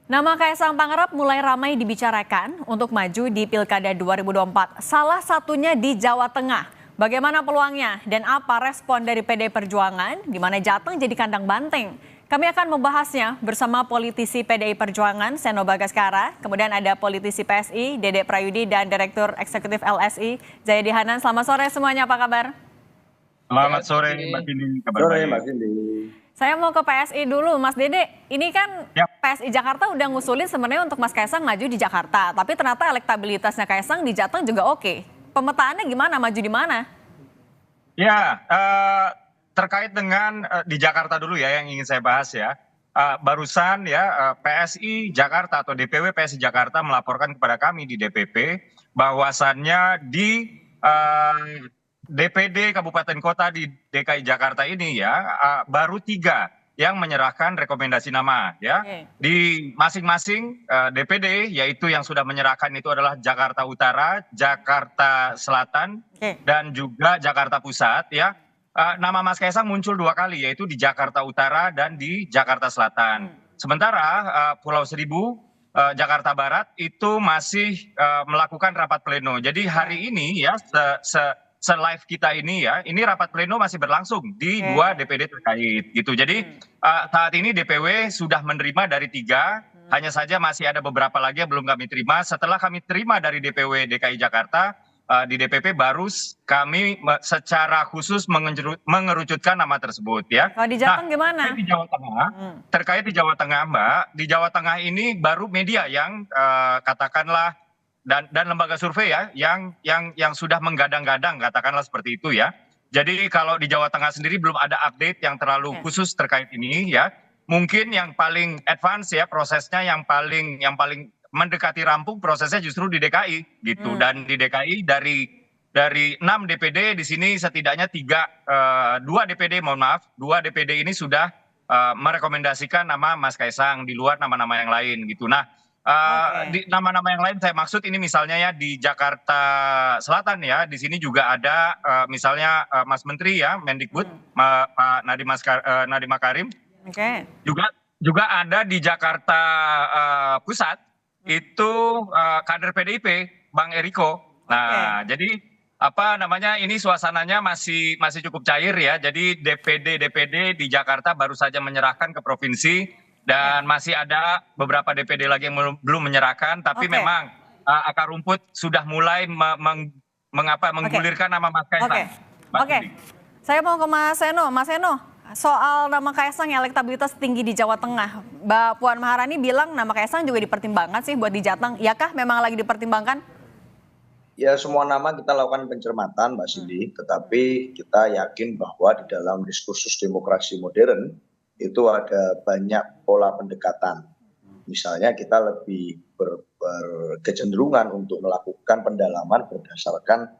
Nama Kaisang Pangarep mulai ramai dibicarakan untuk maju di Pilkada 2024, salah satunya di Jawa Tengah. Bagaimana peluangnya dan apa respon dari PDI Perjuangan di mana Jateng jadi kandang banteng? Kami akan membahasnya bersama politisi PDI Perjuangan Seno Bagaskara, kemudian ada politisi PSI Dede Prayudi dan Direktur Eksekutif LSI Jayadi Hanan. Selamat sore semuanya, apa kabar? Selamat sore Mbak Cindy, kabar Sore baik. Mbak Cindy. Saya mau ke PSI dulu, Mas Dede. Ini kan Ya. PSI Jakarta udah ngusulin sebenarnya untuk Mas Kaisang maju di Jakarta, tapi ternyata elektabilitasnya Kaisang di Jateng juga oke. Pemetaannya gimana? Maju di mana? Ya, terkait dengan di Jakarta dulu ya yang ingin saya bahas ya. Barusan ya PSI Jakarta atau DPW PSI Jakarta melaporkan kepada kami di DPP bahwasannya di DPD Kabupaten Kota di DKI Jakarta ini ya baru 3 yang menyerahkan rekomendasi nama ya. Oke. Di masing-masing DPD yaitu yang sudah menyerahkan itu adalah Jakarta Utara, Jakarta Selatan, Oke. dan juga Jakarta Pusat ya. Nama Mas Kaisang muncul 2 kali yaitu di Jakarta Utara dan di Jakarta Selatan. Sementara Pulau Seribu, Jakarta Barat itu masih melakukan rapat pleno. Jadi hari ini ya se-live kita ini ya, ini rapat pleno masih berlangsung di Oke. 2 DPD terkait gitu. Jadi saat ini DPW sudah menerima dari 3, hanya saja masih ada beberapa lagi yang belum kami terima. Setelah kami terima dari DPW DKI Jakarta, di DPP baru kami secara khusus mengerucutkan nama tersebut ya. Kalau di Jateng gimana? Terkait di Jawa Tengah, terkait di Jawa Tengah Mbak, di Jawa Tengah ini baru media yang katakanlah dan lembaga survei ya yang sudah menggadang-gadang katakanlah seperti itu ya. Jadi kalau di Jawa Tengah sendiri belum ada update yang terlalu Oke. khusus terkait ini ya. Mungkin yang paling advance ya prosesnya yang paling mendekati rampung prosesnya justru di DKI gitu. Dan di DKI dari 6 DPD di sini setidaknya 2 DPD mohon maaf 2 DPD ini sudah merekomendasikan nama Mas Kaisang di luar nama-nama yang lain gitu. Nah, Oke. di nama-nama yang lain saya maksud ini misalnya ya di Jakarta Selatan ya, di sini juga ada misalnya Mas Menteri ya Mendikbud Pak Nadiem Makarim, Oke. juga ada di Jakarta Pusat itu kader PDIP Bang Eriko. Nah, jadi apa namanya ini suasananya masih cukup cair ya. Jadi DPD di Jakarta baru saja menyerahkan ke provinsi dan masih ada beberapa DPD lagi yang belum menyerahkan. Tapi Oke. memang akar rumput sudah mulai menggulirkan nama Mas Kaisang. Oke. Mbak Oke. Cindy. Saya mau ke Mas Seno. Mas Seno, soal nama Kaisang yang elektabilitas tinggi di Jawa Tengah. Mbak Puan Maharani bilang nama Kaisang juga dipertimbangkan sih buat di Jateng. Iyakah memang lagi dipertimbangkan? Ya semua nama kita lakukan pencermatan Mbak Cindy, tetapi kita yakin bahwa di dalam diskursus demokrasi modern itu ada banyak pola pendekatan. Misalnya kita lebih berkecenderungan untuk melakukan pendalaman berdasarkan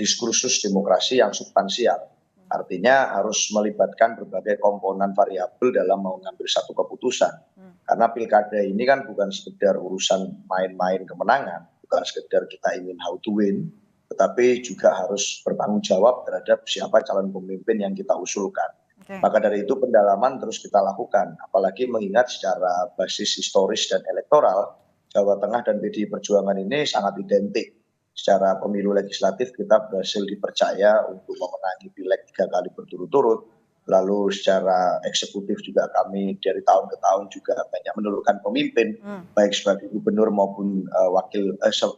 diskursus demokrasi yang substansial. Artinya harus melibatkan berbagai komponen variabel dalam mengambil satu keputusan. Karena pilkada ini kan bukan sekedar urusan main-main kemenangan, bukan sekedar kita ingin how to win, tetapi juga harus bertanggung jawab terhadap siapa calon pemimpin yang kita usulkan. Oke. Maka dari itu pendalaman terus kita lakukan, apalagi mengingat secara basis historis dan elektoral, Jawa Tengah dan PDI Perjuangan ini sangat identik. Secara pemilu legislatif kita berhasil dipercaya untuk memenangi pileg 3 kali berturut-turut. Lalu secara eksekutif juga kami dari tahun ke tahun juga banyak menurunkan pemimpin, baik sebagai gubernur maupun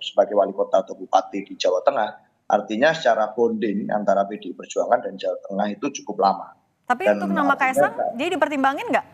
sebagai wali kota atau bupati di Jawa Tengah. Artinya secara bonding antara PDI Perjuangan dan Jawa Tengah itu cukup lama. Tapi Dan untuk nama artinya Kaisang, dia dipertimbangin nggak?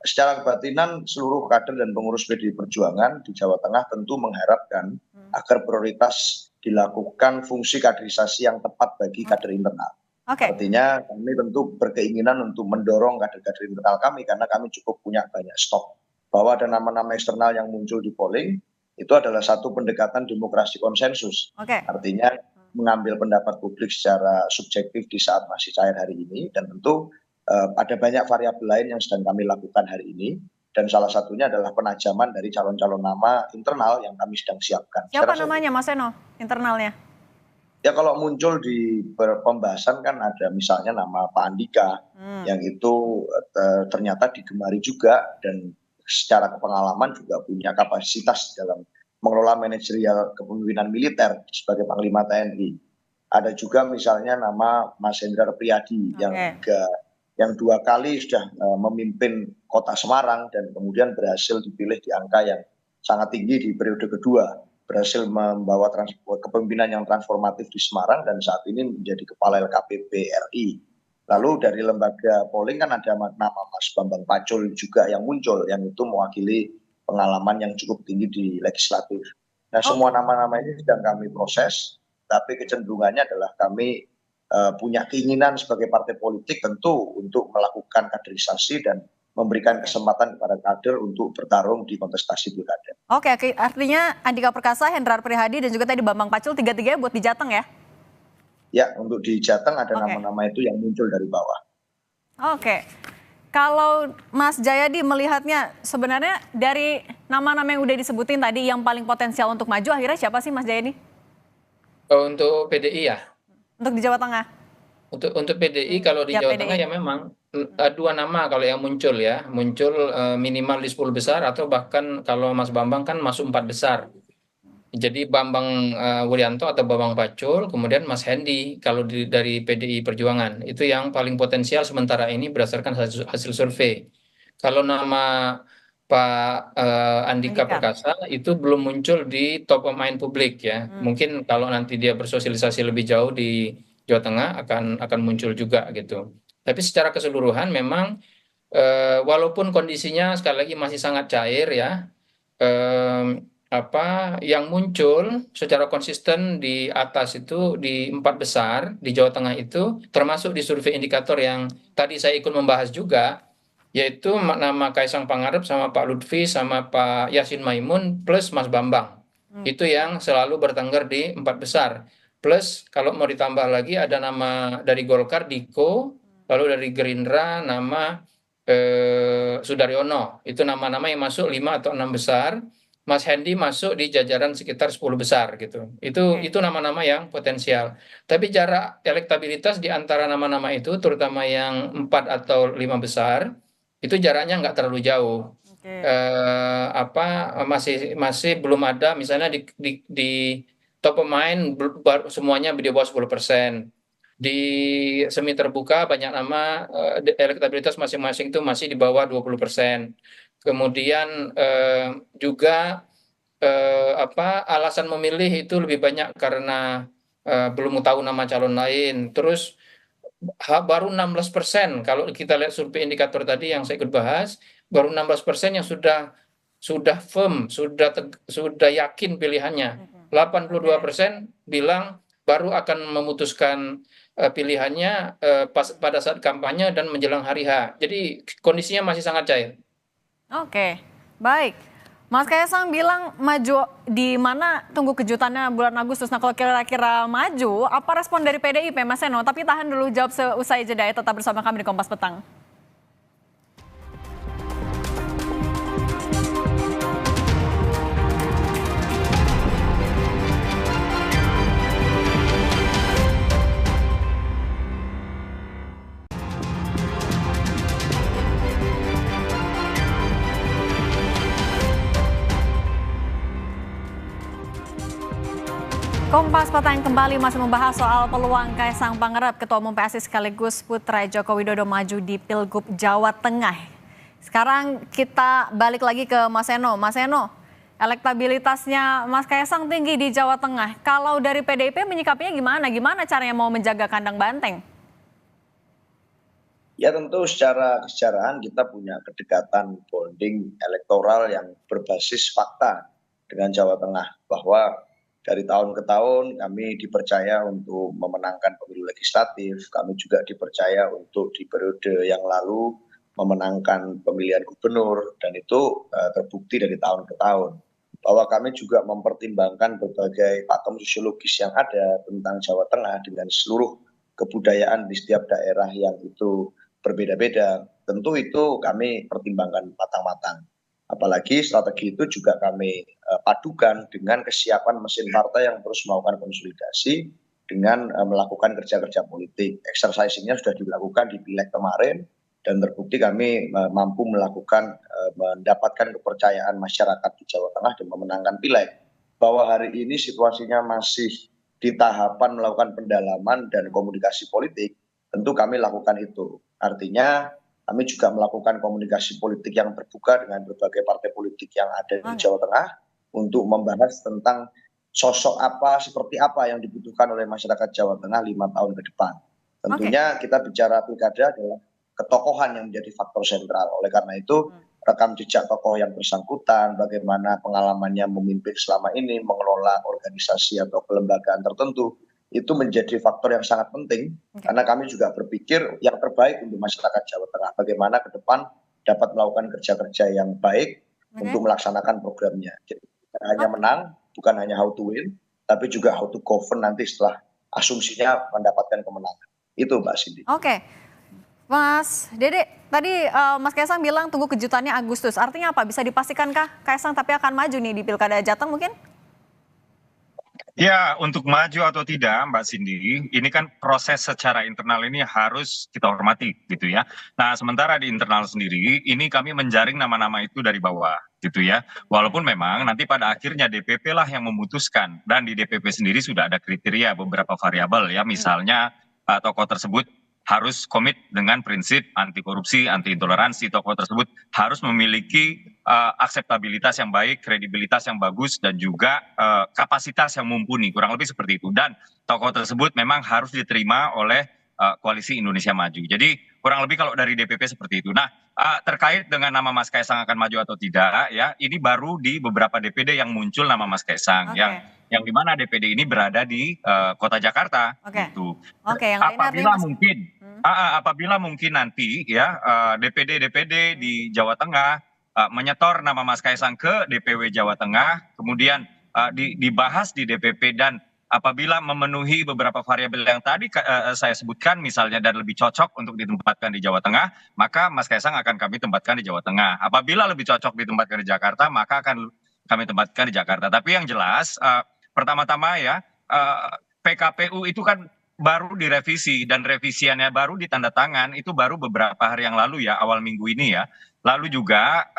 secara kebatinan seluruh kader dan pengurus PDI Perjuangan di Jawa Tengah tentu mengharapkan agar prioritas dilakukan fungsi kaderisasi yang tepat bagi kader internal. Oke. Artinya kami tentu berkeinginan untuk mendorong kader-kader internal kami karena kami cukup punya banyak stok. Bahwa ada nama-nama eksternal yang muncul di polling itu adalah satu pendekatan demokrasi konsensus. Oke. Artinya mengambil pendapat publik secara subjektif di saat masih cair hari ini dan tentu ada banyak variabel lain yang sedang kami lakukan hari ini dan salah satunya adalah penajaman dari calon-calon nama internal yang kami sedang siapkan. Siapa namanya Mas Seno internalnya? Ya kalau muncul di pembahasan kan ada misalnya nama Pak Andika yang itu ternyata digemari juga dan secara pengalaman juga punya kapasitas dalam mengelola manajerial kepemimpinan militer sebagai Panglima TNI. Ada juga misalnya nama Mas Hendrar Priyadi yang 2 kali sudah memimpin Kota Semarang dan kemudian berhasil dipilih di angka yang sangat tinggi di periode kedua, berhasil membawa kepemimpinan yang transformatif di Semarang dan saat ini menjadi Kepala LKPP RI. Lalu dari lembaga polling kan ada nama Mas Bambang Pacul juga yang muncul, yang itu mewakili pengalaman yang cukup tinggi di legislatif. Nah, semua nama-nama ini sedang kami proses, tapi kecenderungannya adalah kami punya keinginan sebagai partai politik tentu untuk melakukan kaderisasi dan memberikan kesempatan kepada kader untuk bertarung di kontestasi pilkada. Oke, artinya Andika Perkasa, Hendrar Prihadi, dan juga tadi Bambang Pacul, tiga-tiganya buat di Jateng ya? Ya, untuk di Jateng ada nama-nama itu yang muncul dari bawah. Oke. Kalau Mas Jayadi melihatnya sebenarnya dari nama-nama yang udah disebutin tadi yang paling potensial untuk maju akhirnya siapa sih Mas Jayadi? Untuk PDI ya? Untuk di Jawa Tengah? Untuk PDI kalau di Jawa Tengah ya memang 2 nama kalau yang muncul ya. Muncul minimal di 10 besar atau bahkan kalau Mas Bambang kan masuk 4 besar. Jadi Bambang Wuryanto atau Bambang Pacul, kemudian Mas Hendi kalau dari PDI Perjuangan. Itu yang paling potensial sementara ini berdasarkan hasil survei. Kalau nama Pak Andika Perkasa itu belum muncul di top of mind publik ya. Mungkin kalau nanti dia bersosialisasi lebih jauh di Jawa Tengah akan muncul juga gitu. Tapi secara keseluruhan memang walaupun kondisinya sekali lagi masih sangat cair ya, yang muncul secara konsisten di atas itu di 4 besar di Jawa Tengah itu termasuk di survei indikator yang tadi saya ikut membahas juga, yaitu nama Kaisang Pangarep sama Pak Lutfi sama Pak Yasin Maimun plus Mas Bambang. Itu yang selalu bertengger di 4 besar. Plus kalau mau ditambah lagi ada nama dari Golkar Diko, lalu dari Gerindra nama Sudaryono. Itu nama-nama yang masuk 5 atau 6 besar. Mas Hendi masuk di jajaran sekitar 10 besar gitu. Itu nama-nama yang potensial. Tapi jarak elektabilitas di antara nama-nama itu terutama yang 4 atau 5 besar itu jaraknya nggak terlalu jauh. Masih belum ada misalnya di top of mind semuanya di bawah 10%. Di semi terbuka banyak nama elektabilitas masing-masing itu masih di bawah 20%. Kemudian juga alasan memilih itu lebih banyak karena belum tahu nama calon lain. Terus baru 16% kalau kita lihat survei indikator tadi yang saya ikut bahas, baru 16% yang sudah firm, sudah yakin pilihannya. 82% bilang baru akan memutuskan pilihannya pada saat kampanye dan menjelang hari H. Jadi kondisinya masih sangat cair. Oke, baik. Mas Kaisang bilang maju di mana, tunggu kejutannya bulan Agustus. Nah kalau kira-kira maju, apa respon dari PDIP Mas Seno? Tapi tahan dulu jawab seusai jeda ya, tetap bersama kami di Kompas Petang. Kompas Petang kembali masih membahas soal peluang Kaisang Pangarep, Ketua Umum PSI sekaligus putra Joko Widodo maju di Pilgub Jawa Tengah. Sekarang kita balik lagi ke Mas Seno. Mas Seno, elektabilitasnya Mas Kaisang tinggi di Jawa Tengah. Kalau dari PDIP menyikapinya gimana? Gimana caranya mau menjaga kandang banteng? Ya tentu secara kesejarahan kita punya kedekatan bonding elektoral yang berbasis fakta dengan Jawa Tengah, bahwa dari tahun ke tahun kami dipercaya untuk memenangkan pemilu legislatif, kami juga dipercaya untuk di periode yang lalu memenangkan pemilihan gubernur, dan itu terbukti dari tahun ke tahun. Bahwa kami juga mempertimbangkan berbagai pakem sosiologis yang ada tentang Jawa Tengah dengan seluruh kebudayaan di setiap daerah yang itu berbeda-beda. Tentu itu kami pertimbangkan matang-matang. Apalagi strategi itu juga kami padukan dengan kesiapan mesin partai yang terus melakukan konsolidasi dengan melakukan kerja-kerja politik. Exercising-nya sudah dilakukan di pileg kemarin, dan terbukti kami mampu mendapatkan kepercayaan masyarakat di Jawa Tengah dan memenangkan pileg. Bahwa hari ini situasinya masih di tahapan melakukan pendalaman dan komunikasi politik, tentu kami lakukan itu. Artinya kami juga melakukan komunikasi politik yang terbuka dengan berbagai partai politik yang ada di Jawa Tengah untuk membahas tentang sosok apa, seperti apa yang dibutuhkan oleh masyarakat Jawa Tengah 5 tahun ke depan. Tentunya kita bicara pilkada adalah ketokohan yang menjadi faktor sentral. Oleh karena itu, rekam jejak tokoh yang bersangkutan, bagaimana pengalamannya memimpin selama ini, mengelola organisasi atau kelembagaan tertentu, itu menjadi faktor yang sangat penting. Karena kami juga berpikir yang terbaik untuk masyarakat Jawa Tengah. Bagaimana ke depan dapat melakukan kerja-kerja yang baik untuk melaksanakan programnya. Jadi bukan hanya menang, bukan hanya how to win, tapi juga how to govern nanti setelah asumsinya mendapatkan kemenangan. Itu Mbak Cindy. Oke. Mas Dede, tadi Mas Kaisang bilang tunggu kejutannya Agustus. Artinya apa? Bisa dipastikankah Kaisang tapi akan maju nih di Pilkada Jateng mungkin? Ya, untuk maju atau tidak, Mbak Cindy, ini kan proses secara internal ini harus kita hormati, gitu ya. Nah, sementara di internal sendiri, ini kami menjaring nama-nama itu dari bawah, gitu ya. Walaupun memang nanti pada akhirnya DPP lah yang memutuskan, dan di DPP sendiri sudah ada kriteria beberapa variabel ya, misalnya tokoh tersebut harus komit dengan prinsip anti korupsi, anti intoleransi. Tokoh tersebut harus memiliki akseptabilitas yang baik, kredibilitas yang bagus, dan juga kapasitas yang mumpuni. Kurang lebih seperti itu. Dan tokoh tersebut memang harus diterima oleh Koalisi Indonesia Maju. Jadi kurang lebih kalau dari DPP seperti itu. Nah, terkait dengan nama Mas Kaisang akan maju atau tidak, ya ini baru di beberapa DPD yang muncul nama Mas Kaisang, yang dimana DPD ini berada di Kota Jakarta. Gitu. Yang Apabila mungkin nanti ya DPD di Jawa Tengah menyetor nama Mas Kaisang ke DPW Jawa Tengah, kemudian dibahas di DPP, dan apabila memenuhi beberapa variabel yang tadi saya sebutkan misalnya dan lebih cocok untuk ditempatkan di Jawa Tengah, maka Mas Kaisang akan kami tempatkan di Jawa Tengah. Apabila lebih cocok ditempatkan di Jakarta, maka akan kami tempatkan di Jakarta. Tapi yang jelas pertama-tama ya PKPU itu kan baru direvisi, dan revisiannya baru ditanda tangan itu baru beberapa hari yang lalu ya, awal minggu ini ya. Lalu juga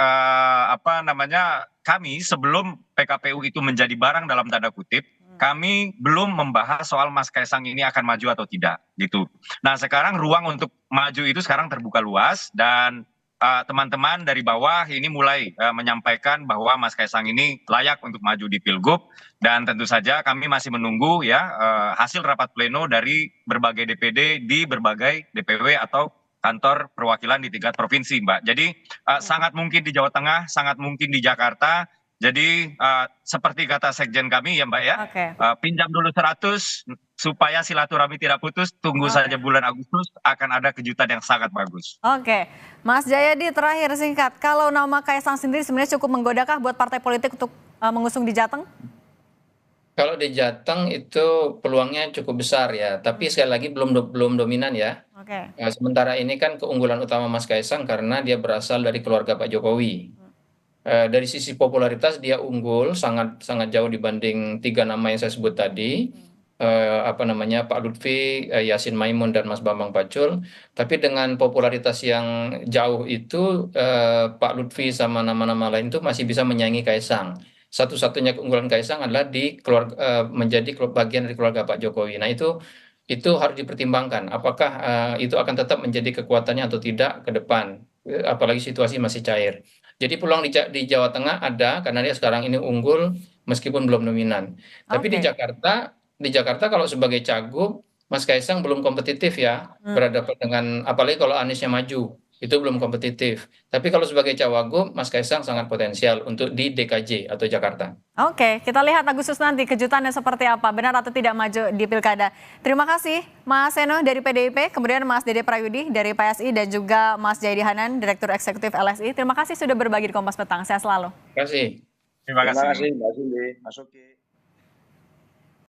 kami sebelum PKPU itu menjadi barang dalam tanda kutip, kami belum membahas soal Mas Kaisang ini akan maju atau tidak gitu. Nah, sekarang ruang untuk maju itu sekarang terbuka luas, dan teman-teman dari bawah ini mulai menyampaikan bahwa Mas Kaisang ini layak untuk maju di Pilgub, dan tentu saja kami masih menunggu ya hasil rapat pleno dari berbagai DPD di berbagai DPW atau kantor perwakilan di tingkat provinsi, Mbak. Jadi sangat mungkin di Jawa Tengah, sangat mungkin di Jakarta. Jadi seperti kata sekjen kami ya Mbak ya, pinjam dulu 100 supaya silaturahmi tidak putus, tunggu saja bulan Agustus akan ada kejutan yang sangat bagus. Oke, Mas Jayadi terakhir singkat, kalau nama Kaisang sendiri sebenarnya cukup menggodakah buat partai politik untuk mengusung di Jateng? Kalau di Jateng itu peluangnya cukup besar ya, tapi sekali lagi belum dominan ya. Sementara ini kan keunggulan utama Mas Kaisang karena dia berasal dari keluarga Pak Jokowi. Dari sisi popularitas dia unggul sangat jauh dibanding 3 nama yang saya sebut tadi, Pak Lutfi, Yasin Maimun, dan Mas Bambang Pacul. Tapi dengan popularitas yang jauh itu Pak Lutfi sama nama-nama lain itu masih bisa menyaingi Kaisang. Satu-satunya keunggulan Kaisang adalah menjadi bagian dari keluarga Pak Jokowi. Nah itu harus dipertimbangkan. Apakah itu akan tetap menjadi kekuatannya atau tidak ke depan? Apalagi situasi masih cair. Jadi peluang di Jawa Tengah ada karena dia sekarang ini unggul meskipun belum dominan. Tapi di Jakarta kalau sebagai cagup, Mas Kaisang belum kompetitif ya berhadapan dengan, apalagi kalau Aniesnya maju, itu belum kompetitif. Tapi kalau sebagai cawagup, Mas Kaisang sangat potensial untuk di DKJ atau Jakarta. Oke, kita lihat Agustus nanti kejutannya seperti apa, benar atau tidak maju di Pilkada. Terima kasih Mas Seno dari PDIP, kemudian Mas Dede Prayudi dari PSI, dan juga Mas Jayadi Hanan, Direktur Eksekutif LSI. Terima kasih sudah berbagi di Kompas Petang, sehat selalu. Terima kasih. Terima kasih Mbak Cindy, Mas Uki.